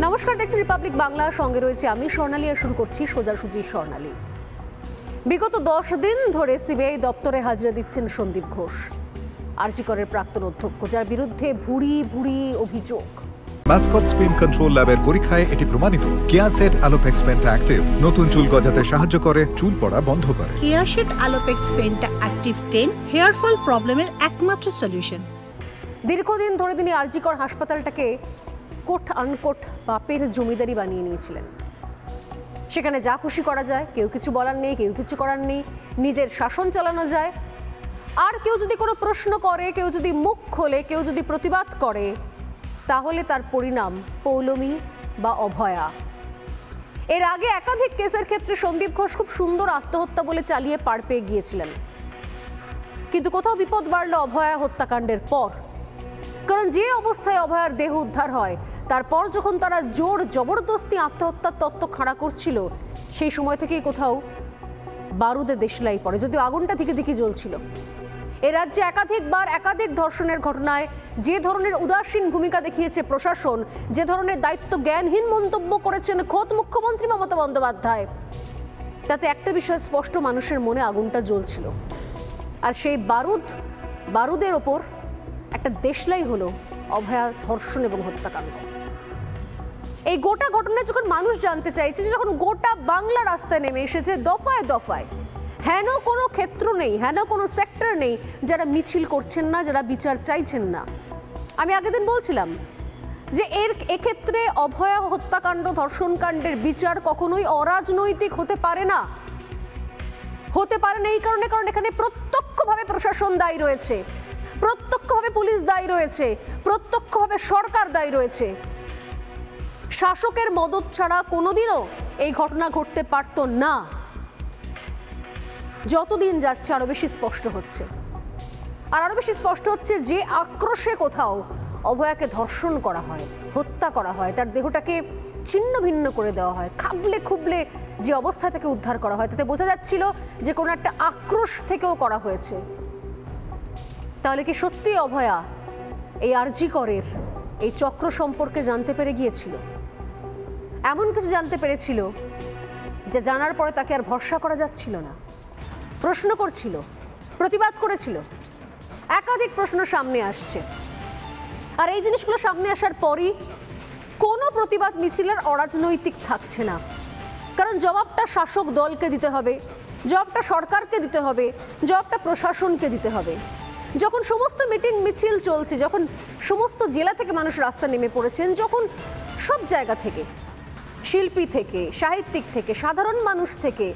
নমস্কার, দেখছি রিপাবলিক বাংলা, সঙ্গে রয়েছে আমি স্বর্ণালী। আর শুরু করছি সোজাসুজি স্বর্ণালী। বিগত 10 দিন ধরে সিবিআই দপ্তরে হাজিরা দিচ্ছেন সন্দীপ ঘোষ, আরজি করের প্রাক্তন অধ্যক্ষ, যার বিরুদ্ধে ভুরি ভুরি অভিযোগ। মাস্কট স্পিন কন্ট্রোল ল্যাবের পরীক্ষায় এটি প্রমাণিত। কেয়াসেট আলোপেক্স পেন্টা অ্যাক্টিভ নতুন চুল গজাতে সাহায্য করে, চুল পড়া বন্ধ করে। Keyaseth Alopex penta active 10 hair fall প্রবলেমের একমাত্র সলিউশন। দীর্ঘদিন ধরে তিনি আরজি কর হাসপাতালটাকে কোট আনকোট বাপের জমিদারি বানিয়ে নিয়েছিলেন। সেখানে যা খুশি করা যায়, কেউ কিছু বলার নেই, কেউ কিছু করার নেই, নিজের শাসন চালানো যায়। আর কেউ যদি কোনো প্রশ্ন করে, কেউ যদি মুখ খোলে, কেউ যদি প্রতিবাদ করে, তাহলে তার পরিণাম পৌলমী বা অভয়া। এর আগে একাধিক কেসের ক্ষেত্রে সন্দীপ ঘোষ খুব সুন্দর আত্মহত্যা বলে চালিয়ে পার পেয়ে গিয়েছিলেন, কিন্তু কোথাও বিপদ বাড়ল অভয়া হত্যাকাণ্ডের পর। কারণ যে অবস্থায় অভয়ার দেহ উদ্ধার হয়, তারপর যখন তারা জোর জবরদস্তি আত্মহত্যার তত্ত্ব খাড়া করছিল, সেই সময় থেকেই কোথাও বারুদে দেশলাই পড়ে, যদিও আগুনটা দিকে দিকে জ্বলছিল। এ রাজ্যে একাধিকবার একাধিক ধর্ষণের ঘটনায় যে ধরনের উদাসীন ভূমিকা দেখিয়েছে প্রশাসন, যে ধরনের দায়িত্ব জ্ঞানহীন মন্তব্য করেছেন খোদ মুখ্যমন্ত্রী মমতা বন্দ্যোপাধ্যায়, তাতে একটা বিষয় স্পষ্ট, মানুষের মনে আগুনটা জ্বলছিল। আর সেই বারুদের ওপর একটা দেশলাই হলো অভয়া ধর্ষণ এবং হত্যাকাণ্ড। এই গোটা ঘটনা যখন মানুষ জানতে চাইছে, যখন গোটা বাংলা রাস্তায় নেমে এসেছে দফায় দফায়, হেন কোনো ক্ষেত্র নেই, হেন কোনো সেক্টর নেই যারা মিছিল করছেন না, যারা বিচার চাইছেন না। আমি আগের দিন বলছিলাম যে এক্ষেত্রে অভয়া হত্যাকাণ্ড ধর্ষণকাণ্ডের বিচার কখনোই অরাজনৈতিক হতে পারে না। হতে পারে না এই কারণে, কারণ এখানে প্রত্যক্ষভাবে প্রশাসন দায়ী রয়েছে, প্রত্যক্ষভাবে পুলিশ দায়ী রয়েছে, প্রত্যক্ষভাবে সরকার দায়ী রয়েছে। শাসকের মদত ছাড়া কোনোদিনও এই ঘটনা ঘটতে পারত না। যতদিন যাচ্ছে আরো বেশি স্পষ্ট হচ্ছে, আর আরো বেশি স্পষ্ট হচ্ছে যে আক্রোশে কোথাও অভয়াকে ধর্ষণ করা হয়, হত্যা করা হয়, তার দেহটাকে ছিন্ন ভিন্ন করে দেওয়া হয়, খাবলে খুবলে যে অবস্থা থেকে উদ্ধার করা হয়, তাতে বোঝা যাচ্ছিল যে কোনো একটা আক্রোশ থেকেও করা হয়েছে। তাহলে কি সত্যি অভয়া এই আরজি করের এই চক্র সম্পর্কে জানতে পেরে গিয়েছিল? এমন কিছু জানতে পেরেছিল যে জানার পরে তাকে আর ভরসা করা যাচ্ছিল না, প্রশ্ন করছিল, প্রতিবাদ করেছিল। একাধিক প্রশ্ন সামনে আসছে, আর এই জিনিসগুলো সামনে আসার পরই কোনো প্রতিবাদ মিছিলের অরাজনৈতিক থাকছে না। কারণ জবাবটা শাসক দলকে দিতে হবে, জবাবটা সরকারকে দিতে হবে, জবাবটা প্রশাসনকে দিতে হবে। যখন সমস্ত মিটিং মিছিল চলছে, যখন সমস্ত জেলা থেকে মানুষ রাস্তা নেমে পড়েছেন, যখন সব জায়গা থেকে, শিল্পী থেকে, সাহিত্যিক থেকে, সাধারণ মানুষ থেকে,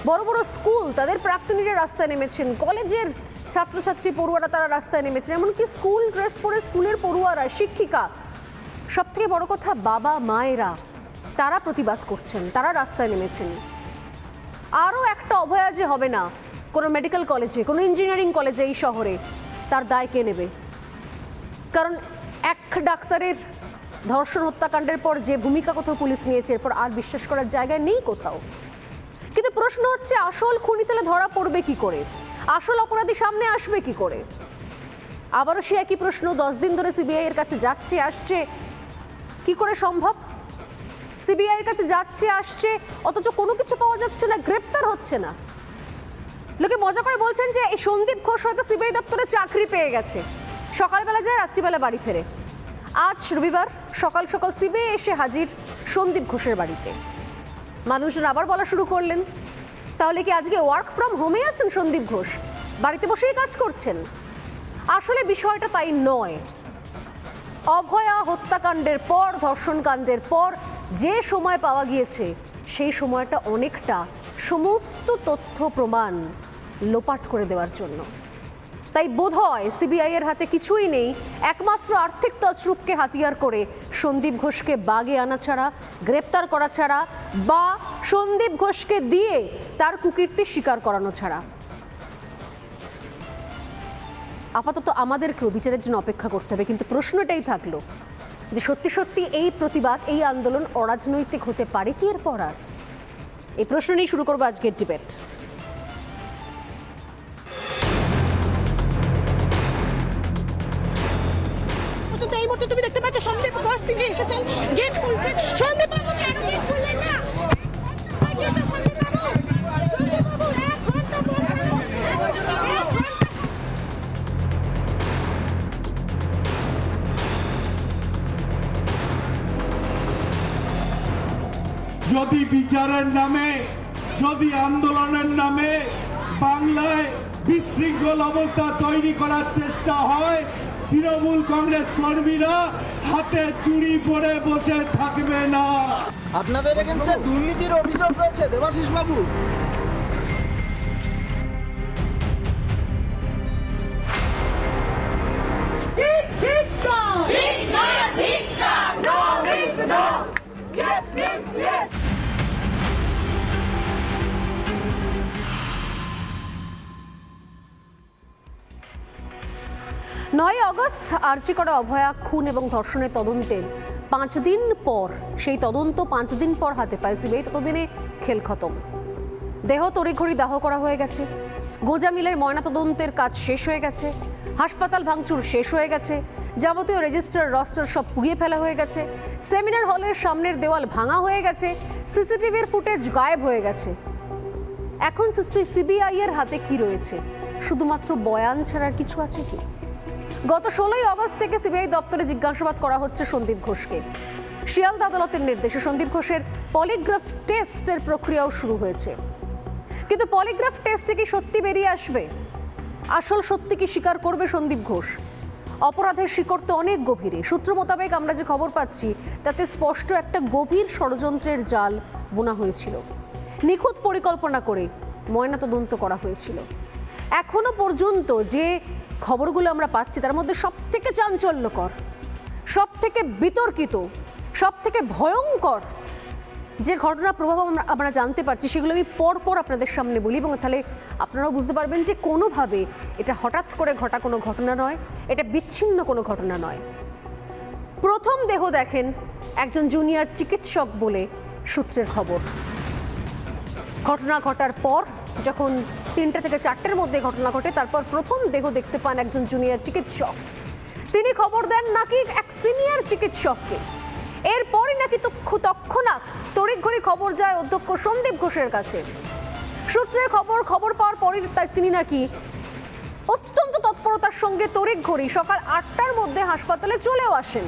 বড় বড় স্কুল তাদের প্রাক্তনীরা রাস্তায় নেমেছেন, কলেজের ছাত্রছাত্রী পড়ুয়ারা তারা রাস্তায় নেমেছেন, এমনকি স্কুল ড্রেস পরে স্কুলের পড়ুয়ারা, শিক্ষিকা, সব থেকে বড় কথা বাবা মায়েরা, তারা প্রতিবাদ করছেন, তারা রাস্তায় নেমেছেন। আরও একটা অভয়া যে হবে না কোনো মেডিকেল কলেজে, কোনো ইঞ্জিনিয়ারিং কলেজে এই শহরে, তার দায় কে নেবে? কারণ এক ডাক্তারের ধর্ষণ হত্যাকাণ্ডের পর যে ভূমিকা কোথাও পুলিশ নিয়েছে, এরপর আর বিশ্বাস করার জায়গায় নেই কোথাও। কিন্তু প্রশ্ন হচ্ছে, আসল খুনি তাহলে ধরা পড়বে কি করে? আসল অপরাধী সামনে আসবে কি করে? আবারও সে একই প্রশ্ন, 10 দিন ধরে সিবিআই এর কাছে যাচ্ছে আসছে, কি করে সম্ভব? সিবিআই এর কাছে যাচ্ছে আসছে, অথচ কোনো কিছু পাওয়া যাচ্ছে না, গ্রেপ্তার হচ্ছে না। লোকে মজা করে বলছেন যে এই সন্দীপ ঘোষ হয়তো সিবিআই দপ্তরে চাকরি পেয়ে গেছে, সকালবেলা যায়, রাত্রিবেলা বাড়ি ফেরে। আজ রবিবার সকাল সকাল সিবিআই এসে হাজির সন্দীপ ঘোষের বাড়িতে। মানুষজন আবার বলা শুরু করলেন, তাহলে কি আজকে ওয়ার্ক ফ্রম হোমে আছেন সন্দীপ ঘোষ, বাড়িতে বসেই কাজ করছেন? আসলে বিষয়টা তাই নয়। অভয়া হত্যাকাণ্ডের পর, ধর্ষণকাণ্ডের পর যে সময় পাওয়া গিয়েছে, সেই সময়টা অনেকটা সমস্ত তথ্য প্রমাণ লোপাট করে দেওয়ার জন্য। তাই বোধহয় সিবিআই এর হাতে কিছুই নেই, একমাত্র আর্থিক তছরূপকে হাতিয়ার করে সন্দীপ ঘোষকে বাগে আনা ছাড়া, গ্রেপ্তার করা ছাড়া, বা সন্দীপ ঘোষকে দিয়ে তার কুকীর্তি স্বীকার করানো ছাড়া। আপাতত আমাদেরকেও বিচারের জন্য অপেক্ষা করতে হবে। কিন্তু প্রশ্নটাই থাকলো যে সত্যি সত্যি এই প্রতিবাদ, এই আন্দোলন অরাজনৈতিক হতে পারে কি এরপর? আর এই প্রশ্ন নিয়ে শুরু করবো আজকের ডিবেট। এই মুহূর্তে তুমি দেখতে পাচ্ছ সন্দীপ ঘোষ তিনি এসেছেন, গেট খুলছেন। সন্দীপ বাবু কেন গেট খুললেন না? যদি বিচারের নামে, যদি আন্দোলনের নামে বাংলায় বিশৃঙ্খল অবস্থা তৈরি করার চেষ্টা হয়, তৃণমূল কংগ্রেস কর্মীরা হাতে চুরি পরে বসে থাকবে না। আপনাদের এগেন্সে দুর্নীতির অভিযোগ রয়েছে দেবাশিস বাবু। নয় আগস্ট আরজি করা অভয়া খুন এবং ধর্ষণের তদন্তের 5 দিন পর, সেই তদন্ত 5 দিন পর হাতে পায় সিবিআই। ততদিনে খেল খতম। দেহ তড়িঘড়ি দাহ করা হয়ে গেছে, গোঁজা মিলের ময়নাতদন্তের কাজ শেষ হয়ে গেছে, হাসপাতাল ভাঙচুর শেষ হয়ে গেছে, যাবতীয় রেজিস্টার রস্টার সব পুড়িয়ে ফেলা হয়ে গেছে, সেমিনার হলের সামনের দেওয়াল ভাঙা হয়ে গেছে, সিসিটিভির ফুটেজ গায়েব হয়ে গেছে। এখন সিবিআই এর হাতে কি রয়েছে? শুধুমাত্র বয়ান ছাড়ার কিছু আছে কি? গত 16 আগস্ট থেকে সিবিআই দপ্তরে জিজ্ঞাসাবাদ করা হচ্ছে সন্দীপ ঘোষকে। শিয়ালদা আদালতের নির্দেশে সন্দীপ ঘোষের পলিগ্রাফ টেস্টের প্রক্রিয়াও শুরু হয়েছে। কিন্তু পলিগ্রাফ টেস্টে কি সত্যি বেরিয়ে আসবে? আসল সত্যি কি স্বীকার করবে সন্দীপ ঘোষ? অপরাধের শিকড় তো অনেক গভীরে। সূত্র মোতাবেক আমরা যে খবর পাচ্ছি তাতে স্পষ্ট একটা গভীর ষড়যন্ত্রের জাল বোনা হয়েছিল। নিখুঁত পরিকল্পনা করে ময়নাতদন্ত করা হয়েছিল। এখনো পর্যন্ত যে খবরগুলো আমরা পাচ্ছি তার মধ্যে সবথেকে চাঞ্চল্যকর, সবথেকে বিতর্কিত, সবথেকে ভয়ঙ্কর যে ঘটনার প্রভাব আমরা জানতে পারছি সেগুলো আমি পরপর আপনাদের সামনে বলি, এবং তাহলে আপনারাও বুঝতে পারবেন যে কোনোভাবে এটা হঠাৎ করে ঘটা কোনো ঘটনা নয়, এটা বিচ্ছিন্ন কোনো ঘটনা নয়। প্রথম দেহ দেখেন একজন জুনিয়র চিকিৎসক বলে সূত্রের খবর। ঘটনা ঘটার পর যখন 3টে থেকে 4টের মধ্যে ঘটনা ঘটে, তারপর প্রথম দেহ দেখতে পান একজন জুনিয়র চিকিৎসক। তিনি খবর দেন নাকি এক সিনিয়র চিকিৎসককে। এরপরই নাকি তৎক্ষণাৎ তড়িঘড়ি খবর যায় অধ্যক্ষ সন্দীপ ঘোষের কাছে। সূত্রে খবর পাওয়ার পরই তিনি নাকি অত্যন্ত তৎপরতার সঙ্গে তড়িঘড়ি সকাল 8টার মধ্যে হাসপাতালে চলেও আসেন।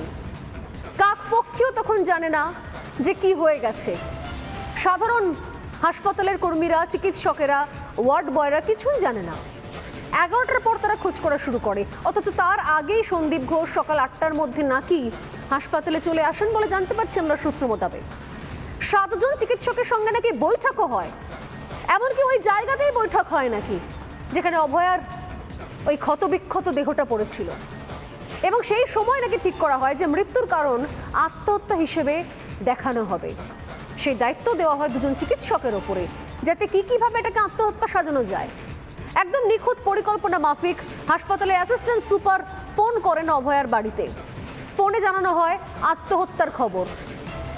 কাকপক্ষীও তখন জানে না যে কি হয়ে গেছে। সাধারণ হাসপাতালের কর্মীরা, চিকিৎসকেরা, ওয়ার্ড বয়রা কিছুই জানে না। 11টার পর তারা খোঁজ করা শুরু করে, অথচ তার আগেই সন্দীপ ঘোষ সকাল 8টার মধ্যে নাকি হাসপাতালে চলে আসেন বলে জানতে পারছি আমরা সূত্র মোতাবেক। 7 জন চিকিৎসকের সঙ্গে নাকি বৈঠকও হয়, এমনকি ওই জায়গাতেই বৈঠক হয় নাকি যেখানে অভয়ার ওই ক্ষতবিক্ষত দেহটা পড়েছিল। এবং সেই সময় নাকি ঠিক করা হয় যে মৃত্যুর কারণ আত্মহত্যা হিসেবে দেখানো হবে। সেই দায়িত্ব দেওয়া হয় 2জন চিকিৎসকের ওপরে, যাতে কিভাবে এটাকে আত্মহত্যা সাজানো যায়। একদম নিখুঁত পরিকল্পনা মাফিক হাসপাতালে অ্যাসিস্ট্যান্ট সুপার ফোন করেন অভয়ার বাড়িতে। ফোনে জানানো হয় আত্মহত্যার খবর,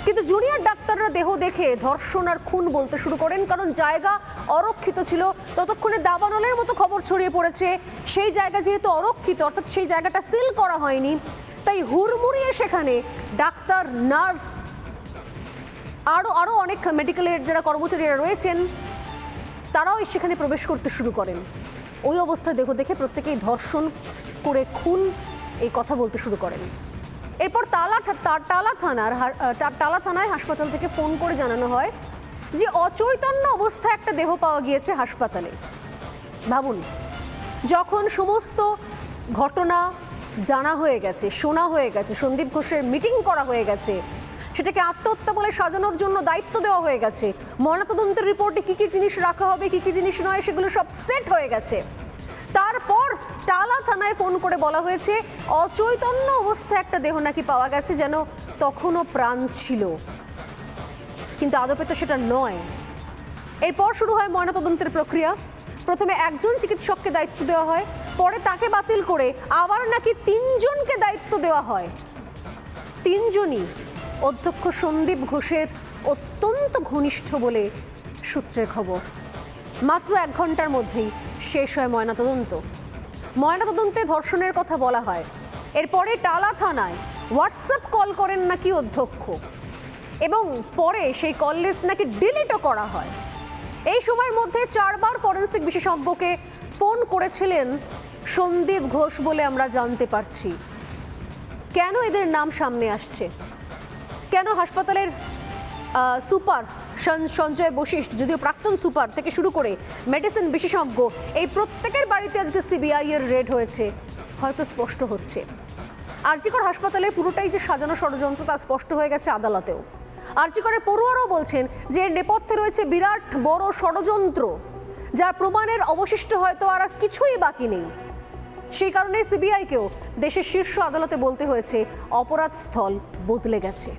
কিন্তু জুনিয়র ডাক্তাররা দেহ দেখে ধর্ষণ আর খুন বলতে শুরু করেন, কারণ জায়গা অরক্ষিত ছিল। ততক্ষণে দাবানলের মতো খবর ছড়িয়ে পড়েছে সেই জায়গা যেহেতু অরক্ষিত, অর্থাৎ সেই জায়গাটা সিল করা হয়নি, তাই হুড়মুড়িয়ে সেখানে ডাক্তার, নার্স, আরও অনেক মেডিকেলের যারা কর্মচারীরা রয়েছেন তারাও সেখানে প্রবেশ করতে শুরু করেন। ওই অবস্থায় দেহ দেখে প্রত্যেকেই ধর্ষণ করে খুন এই কথা বলতে শুরু করেন। এরপর টালা থানায় হাসপাতাল থেকে ফোন করে জানানো হয় যে অচৈতন্য অবস্থায় একটা দেহ পাওয়া গিয়েছে হাসপাতালে। ভাবুন, যখন সমস্ত ঘটনা জানা হয়ে গেছে, শোনা হয়ে গেছে, সন্দীপ ঘোষের মিটিং করা হয়ে গেছে, সেটাকে আত্মহত্যা বলে সাজানোর জন্য দায়িত্ব দেওয়া হয়ে গেছে, ময়নাতদন্তের রিপোর্টে কি কি জিনিস রাখা হবে, কি কি জিনিস নয়, সেগুলো সব সেট হয়ে গেছে। তারপর টালা থানায় ফোন করে বলা হয়েছে অচৈতন্য অবস্থায় একটা দেহ নাকি পাওয়া গেছে, যেন তখনও প্রাণ ছিল, কিন্তু আদপে তো সেটা নয়। এরপর শুরু হয় ময়নাতদন্তের প্রক্রিয়া। প্রথমে একজন চিকিৎসককে দায়িত্ব দেওয়া হয়, পরে তাকে বাতিল করে আবার নাকি 3 জনকে দায়িত্ব দেওয়া হয়। 3 জনই অধ্যক্ষ সন্দীপ ঘোষের অত্যন্ত ঘনিষ্ঠ বলে সূত্রের খবর। মাত্র 1 ঘন্টার মধ্যেই শেষ হয় ময়নাতদন্ত। ময়নাতদন্তে ধর্ষণের কথা বলা হয়। এরপরে টালা থানায় হোয়াটসঅ্যাপ কল করেন নাকি অধ্যক্ষ, এবং পরে সেই কল লিস্ট নাকি ডিলিটও করা হয়। এই সময়ের মধ্যে 4 বার ফরেন্সিক বিশেষজ্ঞকে ফোন করেছিলেন সন্দীপ ঘোষ বলে আমরা জানতে পারছি। কেন এদের নাম সামনে আসছে? কেন হাসপাতালের সুপার সঞ্জয় বশিষ্ঠ, যদিও প্রাক্তন সুপার থেকে শুরু করে মেডিসিন বিশেষজ্ঞ, এই প্রত্যেকের বাড়িতে আজকে সিবিআই এর রেড হয়েছে, হয়তো স্পষ্ট হচ্ছে। আরজি কর হাসপাতালের পুরোটাই যে সাজানো ষড়যন্ত্র তা স্পষ্ট হয়ে গেছে আদালতেও। আরজি করের পড়ুয়ারাও বলছেন যে এর নেপথ্যে রয়েছে বিরাট বড় ষড়যন্ত্র, যার প্রমাণের অবশিষ্ট হয়তো আর কিছুই বাকি নেই। সেই কারণে সিবিআইকেও দেশের শীর্ষ আদালতে বলতে হয়েছে অপরাধ স্থল বদলে গেছে।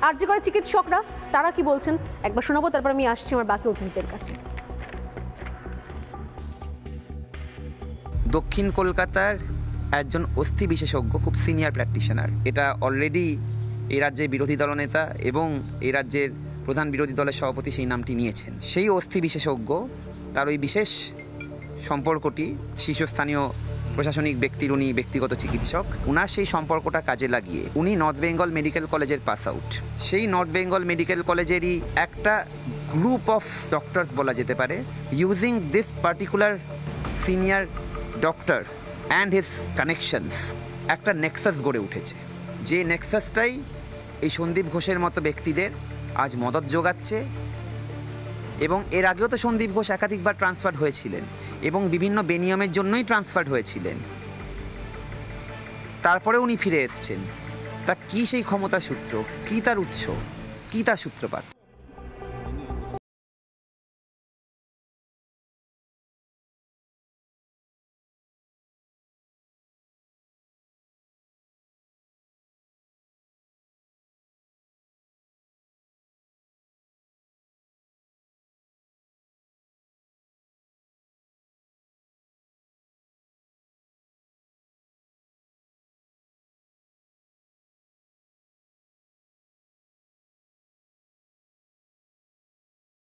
আরজি করে চিকিৎসকরা তারা কি বলছেন একবার শোনাবো, তারপর আমি আসছি আমার বাকি অতিথিদের কাছে। দক্ষিণ কলকাতার একজন অস্থি বিশেষজ্ঞ, খুব সিনিয়র প্র্যাকটিশনার, এটা অলরেডি এই রাজ্যের বিরোধী দলনেতা এবং এই রাজ্যের প্রধান বিরোধী দলের সভাপতি সেই নামটি নিয়েছেন। সেই অস্থি বিশেষজ্ঞ, তার ওই বিশেষ সম্পর্কটি শীর্ষস্থানীয় প্রশাসনিক ব্যক্তির, উনি ব্যক্তিগত চিকিৎসক, উনার সেই সম্পর্কটা কাজে লাগিয়ে উনি নর্থ বেঙ্গল মেডিকেল কলেজের পাস আউট। সেই নর্থ বেঙ্গল মেডিকেল কলেজেরই একটা গ্রুপ অফ ডক্টরস বলা যেতে পারে, using this particular senior doctor and his connections, একটা নেক্সাস গড়ে উঠেছে। যে নেক্সাসটাই এই সন্দীপ ঘোষের মতো ব্যক্তিদের আজ মদত যোগাচ্ছে। এবং এর আগেও তো সন্দীপ ঘোষ একাধিকবার ট্রান্সফার হয়েছিলেন এবং বিভিন্ন বেনিয়মের জন্যই ট্রান্সফার হয়েছিলেন, তারপরে উনি ফিরে এসছেন। তা কি সেই ক্ষমতা সূত্র, কি তার উৎস, কি তার সূত্রপাত?